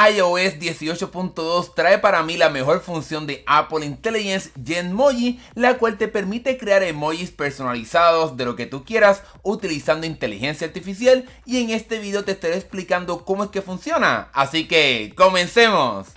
iOS 18.2 trae para mí la mejor función de Apple Intelligence, Genmoji, la cual te permite crear emojis personalizados de lo que tú quieras utilizando inteligencia artificial, y en este video te estaré explicando cómo es que funciona, así que comencemos.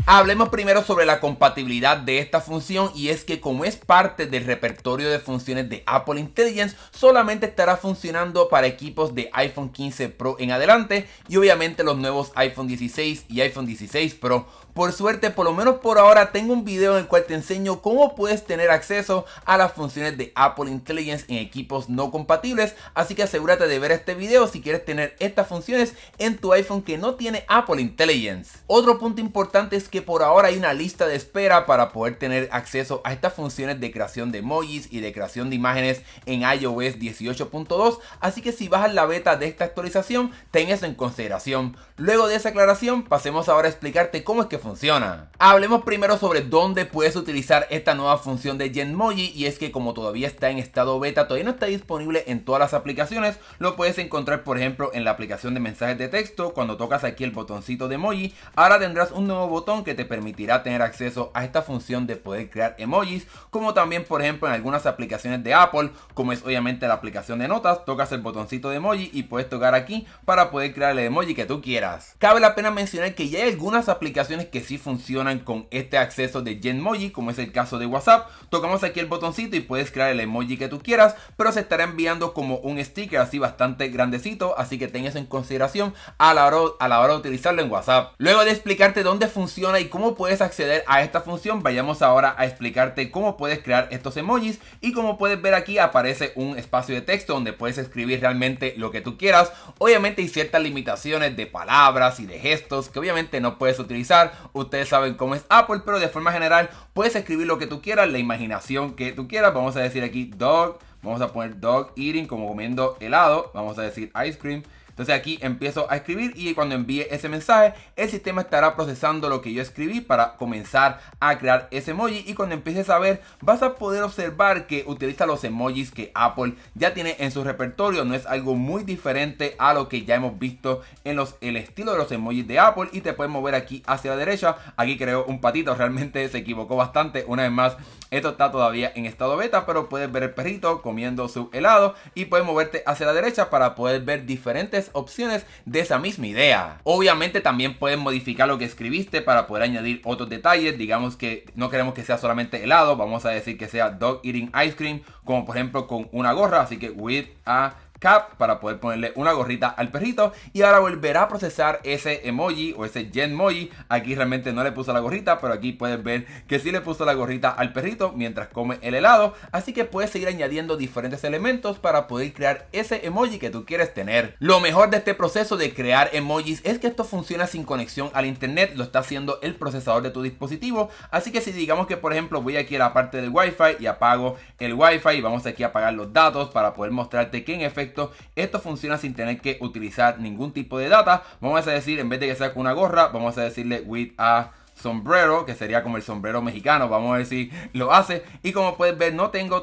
Hablemos primero sobre la compatibilidad de esta función, y es que como es parte del repertorio de funciones de Apple Intelligence, solamente estará funcionando para equipos de iPhone 15 Pro en adelante y obviamente los nuevos iPhone 16 y iPhone 16 Pro. Por suerte, por lo menos por ahora, tengo un video en el cual te enseño cómo puedes tener acceso a las funciones de Apple Intelligence en equipos no compatibles, así que asegúrate de ver este video si quieres tener estas funciones en tu iPhone que no tiene Apple Intelligence. Otro punto importante es que por ahora hay una lista de espera para poder tener acceso a estas funciones de creación de emojis y de creación de imágenes en iOS 18.2, así que si bajas la beta de esta actualización, ten eso en consideración. Luego de esa aclaración, pasemos ahora a explicarte cómo es que funciona. Hablemos primero sobre dónde puedes utilizar esta nueva función de Genmoji, y es que como todavía está en estado beta, todavía no está disponible en todas las aplicaciones. Lo puedes encontrar por ejemplo en la aplicación de mensajes de texto. Cuando tocas aquí el botoncito de emoji, ahora tendrás un nuevo botón que te permitirá tener acceso a esta función de poder crear emojis, como también por ejemplo en algunas aplicaciones de Apple, como es obviamente la aplicación de notas. Tocas el botoncito de emoji y puedes tocar aquí para poder crear el emoji que tú quieras. Cabe la pena mencionar que ya hay algunas aplicaciones que sí funcionan con este acceso de Genmoji, como es el caso de WhatsApp. Tocamos aquí el botoncito y puedes crear el emoji que tú quieras, pero se estará enviando como un sticker así bastante grandecito, así que ten eso en consideración a la hora de utilizarlo en WhatsApp. Luego de explicarte dónde funciona y cómo puedes acceder a esta función, vayamos ahora a explicarte cómo puedes crear estos emojis. Y como puedes ver aquí aparece un espacio de texto donde puedes escribir realmente lo que tú quieras. Obviamente hay ciertas limitaciones de palabras y de gestos que obviamente no puedes utilizar. Ustedes saben cómo es Apple, pero de forma general puedes escribir lo que tú quieras, la imaginación que tú quieras. Vamos a decir aquí dog, vamos a poner dog eating, como comiendo helado. Vamos a decir ice cream. Entonces aquí empiezo a escribir, y cuando envíe ese mensaje, el sistema estará procesando lo que yo escribí para comenzar a crear ese emoji. Y cuando empieces a ver, vas a poder observar que utiliza los emojis que Apple ya tiene en su repertorio. No es algo muy diferente a lo que ya hemos visto en el estilo de los emojis de Apple. Y te puedes mover aquí hacia la derecha. Aquí creo un patito, realmente se equivocó bastante. Una vez más, esto está todavía en estado beta, pero puedes ver el perrito comiendo su helado y puedes moverte hacia la derecha para poder ver diferentes opciones de esa misma idea. Obviamente también puedes modificar lo que escribiste para poder añadir otros detalles. Digamos que no queremos que sea solamente helado, vamos a decir que sea dog eating ice cream, como por ejemplo con una gorra, así que with a cap para poder ponerle una gorrita al perrito. Y ahora volverá a procesar ese emoji o ese Genmoji. Aquí realmente no le puso la gorrita, pero aquí puedes ver que sí le puso la gorrita al perrito mientras come el helado. Así que puedes seguir añadiendo diferentes elementos para poder crear ese emoji que tú quieres tener. Lo mejor de este proceso de crear emojis es que esto funciona sin conexión al internet. Lo está haciendo el procesador de tu dispositivo. Así que si digamos que por ejemplo voy aquí a la parte del Wi-Fi y apago el Wi-Fi, y vamos aquí a apagar los datos para poder mostrarte que en efecto esto funciona sin tener que utilizar ningún tipo de data. Vamos a decir, en vez de que sea con una gorra, vamos a decirle with a sombrero, que sería como el sombrero mexicano. Vamos a ver si lo hace. Y como puedes ver, no tengo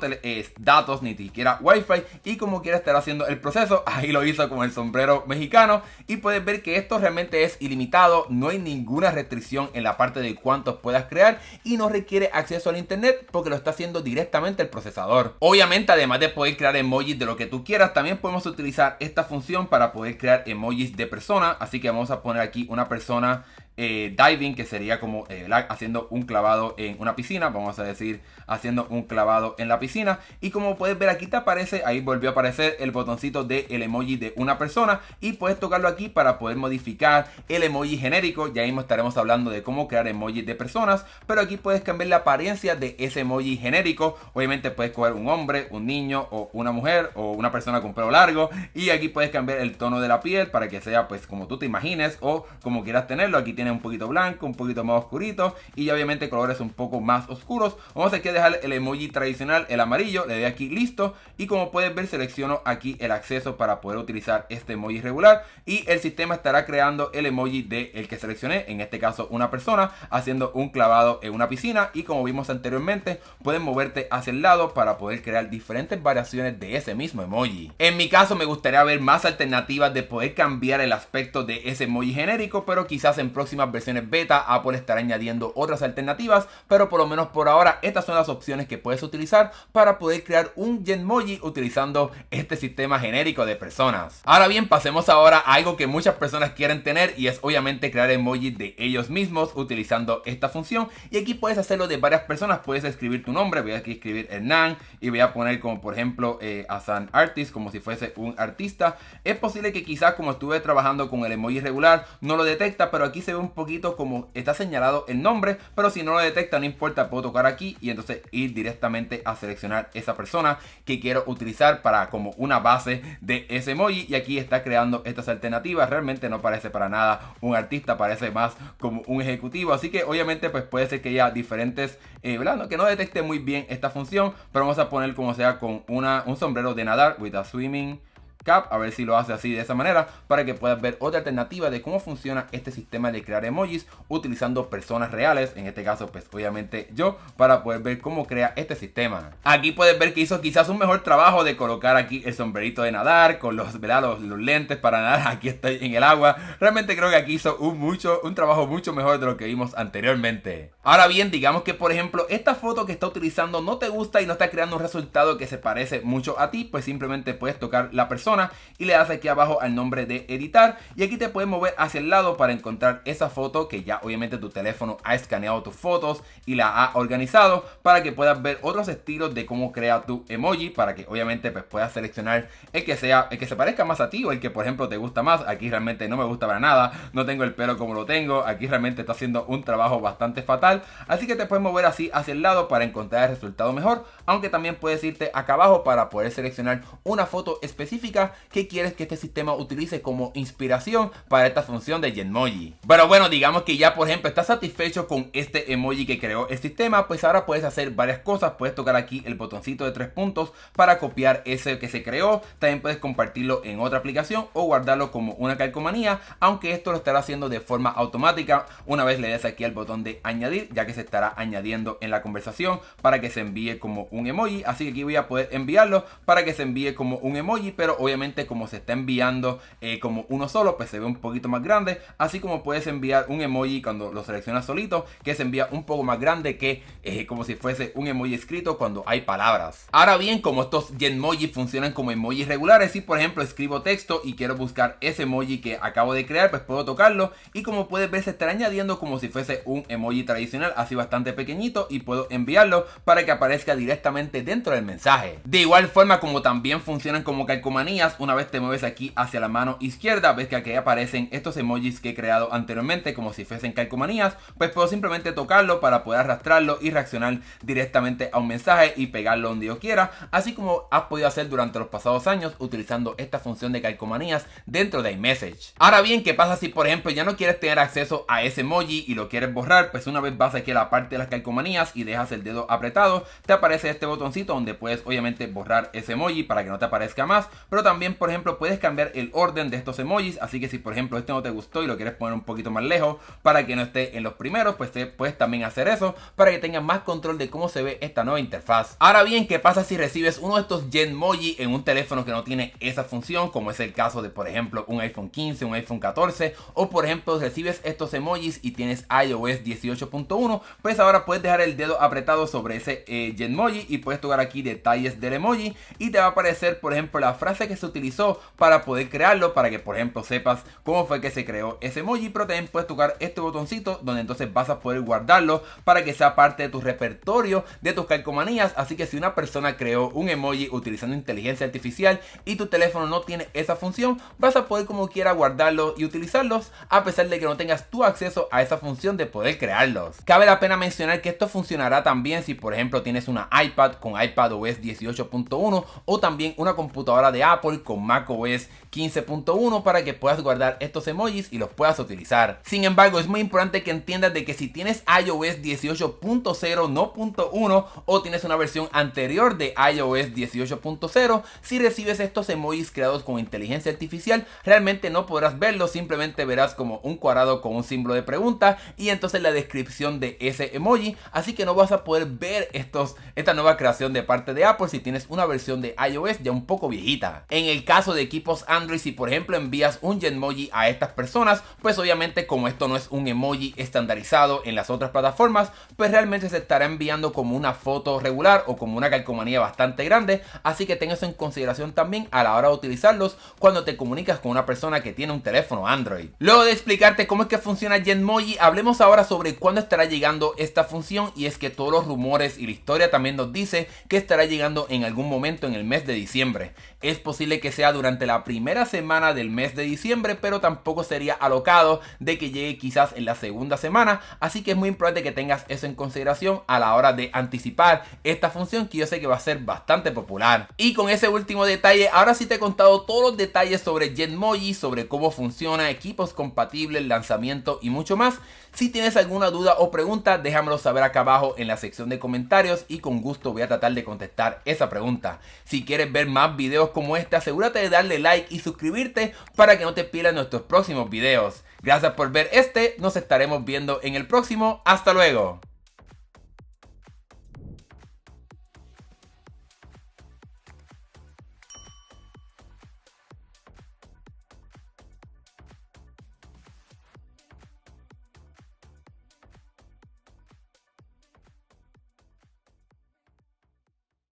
datos ni siquiera wifi, y como quiera estar haciendo el proceso, ahí lo hizo con el sombrero mexicano. Y puedes ver que esto realmente es ilimitado, no hay ninguna restricción en la parte de cuántos puedas crear, y no requiere acceso al internet porque lo está haciendo directamente el procesador. Obviamente, además de poder crear emojis de lo que tú quieras, también podemos utilizar esta función para poder crear emojis de persona. Así que vamos a poner aquí una persona diving, que sería como haciendo un clavado en una piscina. Vamos a decir haciendo un clavado en la piscina. Y como puedes ver aquí te aparece, ahí volvió a aparecer el botoncito del emoji de una persona, y puedes tocarlo aquí para poder modificar el emoji genérico. Ya mismo estaremos hablando de cómo crear emojis de personas, pero aquí puedes cambiar la apariencia de ese emoji genérico. Obviamente puedes coger un hombre, un niño o una mujer o una persona con pelo largo, y aquí puedes cambiar el tono de la piel para que sea pues como tú te imagines o como quieras tenerlo. Aquí tiene un poquito blanco, un poquito más oscurito y obviamente colores un poco más oscuros. Vamos aquí a dejar el emoji tradicional, el amarillo, le doy aquí listo y como puedes ver selecciono aquí el acceso para poder utilizar este emoji regular y el sistema estará creando el emoji de el que seleccioné, en este caso una persona haciendo un clavado en una piscina y como vimos anteriormente puedes moverte hacia el lado para poder crear diferentes variaciones de ese mismo emoji. En mi caso me gustaría ver más alternativas de poder cambiar el aspecto de ese emoji genérico, pero quizás en próximas versiones beta Apple estará añadiendo otras alternativas, pero por lo menos por ahora estas son las opciones que puedes utilizar para poder crear un Genmoji utilizando este sistema genérico de personas. Ahora bien, pasemos ahora a algo que muchas personas quieren tener y es obviamente crear emojis de ellos mismos utilizando esta función y aquí puedes hacerlo de varias personas, puedes escribir tu nombre, voy aquí a escribir Hernán y voy a poner como por ejemplo as an artist, como si fuese un artista. Es posible que quizás como estuve trabajando con el emoji regular no lo detecta, pero aquí se ve un poquito como está señalado el nombre, pero si no lo detecta no importa, puedo tocar aquí y entonces ir directamente a seleccionar esa persona que quiero utilizar para como una base de ese emoji y aquí está creando estas alternativas. Realmente no parece para nada un artista, parece más como un ejecutivo, así que obviamente pues puede ser que haya diferentes ¿verdad? Que no detecte muy bien esta función, pero vamos a poner como sea con un sombrero de nadar with a swimming cap, a ver si lo hace así de esa manera para que puedas ver otra alternativa de cómo funciona este sistema de crear emojis utilizando personas reales, en este caso pues obviamente yo, para poder ver cómo crea este sistema. Aquí puedes ver que hizo quizás un mejor trabajo de colocar aquí el sombrerito de nadar con los lentes para nadar. Aquí estoy en el agua, realmente creo que aquí hizo un trabajo mucho mejor de lo que vimos anteriormente. Ahora bien, digamos que por ejemplo esta foto que está utilizando no te gusta y no está creando un resultado que se parece mucho a ti, pues simplemente puedes tocar la persona y le das aquí abajo al nombre de editar y aquí te puedes mover hacia el lado para encontrar esa foto que ya obviamente tu teléfono ha escaneado tus fotos y la ha organizado para que puedas ver otros estilos de cómo crea tu emoji, para que obviamente pues puedas seleccionar el que se parezca más a ti o el que por ejemplo te gusta más. Aquí realmente no me gusta para nada, no tengo el pelo como lo tengo, aquí realmente está haciendo un trabajo bastante fatal, así que te puedes mover así hacia el lado para encontrar el resultado mejor, aunque también puedes irte acá abajo para poder seleccionar una foto específica que quieres que este sistema utilice como inspiración para esta función de Genmoji. Pero bueno, digamos que ya por ejemplo estás satisfecho con este emoji que creó el sistema, pues ahora puedes hacer varias cosas. Puedes tocar aquí el botoncito de 3 puntos para copiar ese que se creó, también puedes compartirlo en otra aplicación o guardarlo como una calcomanía, aunque esto lo estará haciendo de forma automática una vez le des aquí al botón de añadir, ya que se estará añadiendo en la conversación para que se envíe como un emoji. Así que aquí voy a poder enviarlo para que se envíe como un emoji, pero obviamente como se está enviando como uno solo, pues se ve un poquito más grande, así como puedes enviar un emoji cuando lo seleccionas solito, que se envía un poco más grande que como si fuese un emoji escrito cuando hay palabras. Ahora bien, como estos Genmoji funcionan como emojis regulares, si por ejemplo escribo texto y quiero buscar ese emoji que acabo de crear, pues puedo tocarlo y como puedes ver se estará añadiendo como si fuese un emoji tradicional, así bastante pequeñito, y puedo enviarlo para que aparezca directamente dentro del mensaje. De igual forma como también funcionan como calcomanías, una vez te mueves aquí hacia la mano izquierda, ves que aquí aparecen estos emojis que he creado anteriormente como si fuesen calcomanías, pues puedo simplemente tocarlo para poder arrastrarlo y reaccionar directamente a un mensaje y pegarlo donde yo quiera, así como has podido hacer durante los pasados años utilizando esta función de calcomanías dentro de iMessage. Ahora bien, ¿qué pasa si por ejemplo ya no quieres tener acceso a ese emoji y lo quieres borrar? Pues una vez vas aquí a la parte de las calcomanías y dejas el dedo apretado, te aparece este botoncito donde puedes obviamente borrar ese emoji para que no te aparezca más, pero también por ejemplo puedes cambiar el orden de estos emojis, así que si por ejemplo este no te gustó y lo quieres poner un poquito más lejos para que no esté en los primeros, pues puedes también hacer eso para que tengas más control de cómo se ve esta nueva interfaz. Ahora bien, ¿qué pasa si recibes uno de estos Genmoji en un teléfono que no tiene esa función, como es el caso de por ejemplo un iPhone 15, un iPhone 14 o por ejemplo recibes estos emojis y tienes iOS 18.1? Pues ahora puedes dejar el dedo apretado sobre ese Genmoji y puedes tocar aquí detalles del emoji y te va a aparecer por ejemplo la frase que se utilizó para poder crearlo, para que por ejemplo sepas cómo fue que se creó ese emoji, pero también puedes tocar este botoncito donde entonces vas a poder guardarlo para que sea parte de tu repertorio de tus calcomanías. Así que si una persona creó un emoji utilizando inteligencia artificial y tu teléfono no tiene esa función, vas a poder como quiera guardarlos y utilizarlos a pesar de que no tengas tu acceso a esa función de poder crearlos. Cabe la pena mencionar que esto funcionará también si por ejemplo tienes una iPad con iPadOS 18.1 o también una computadora de Apple Apple con macOS 15.1 para que puedas guardar estos emojis y los puedas utilizar. Sin embargo, es muy importante que entiendas de que si tienes iOS 18.0 no .1 o tienes una versión anterior de iOS 18.0, si recibes estos emojis creados con inteligencia artificial, realmente no podrás verlos, simplemente verás como un cuadrado con un símbolo de pregunta y entonces la descripción de ese emoji, así que no vas a poder ver esta nueva creación de parte de Apple si tienes una versión de iOS ya un poco viejita. En el caso de equipos Android, si por ejemplo envías un Genmoji a estas personas, pues obviamente como esto no es un emoji estandarizado en las otras plataformas, pues realmente se estará enviando como una foto regular o como una calcomanía bastante grande, así que ten eso en consideración también a la hora de utilizarlos cuando te comunicas con una persona que tiene un teléfono Android. Luego de explicarte cómo es que funciona Genmoji, hablemos ahora sobre cuándo estará llegando esta función, y es que todos los rumores y la historia también nos dice que estará llegando en algún momento en el mes de diciembre. Es posible que sea durante la primera semana del mes de diciembre, pero tampoco sería alocado de que llegue quizás en la segunda semana, así que es muy importante que tengas eso en consideración a la hora de anticipar esta función, que yo sé que va a ser bastante popular. Y con ese último detalle, ahora sí te he contado todos los detalles sobre Genmoji, sobre cómo funciona, equipos compatibles, lanzamiento y mucho más. Si tienes alguna duda o pregunta, déjamelo saber acá abajo en la sección de comentarios y con gusto voy a tratar de contestar esa pregunta. Si quieres ver más videos como este, asegúrate de darle like y suscribirte para que no te pierdas nuestros próximos videos. Gracias por ver nos estaremos viendo en el próximo. Hasta luego.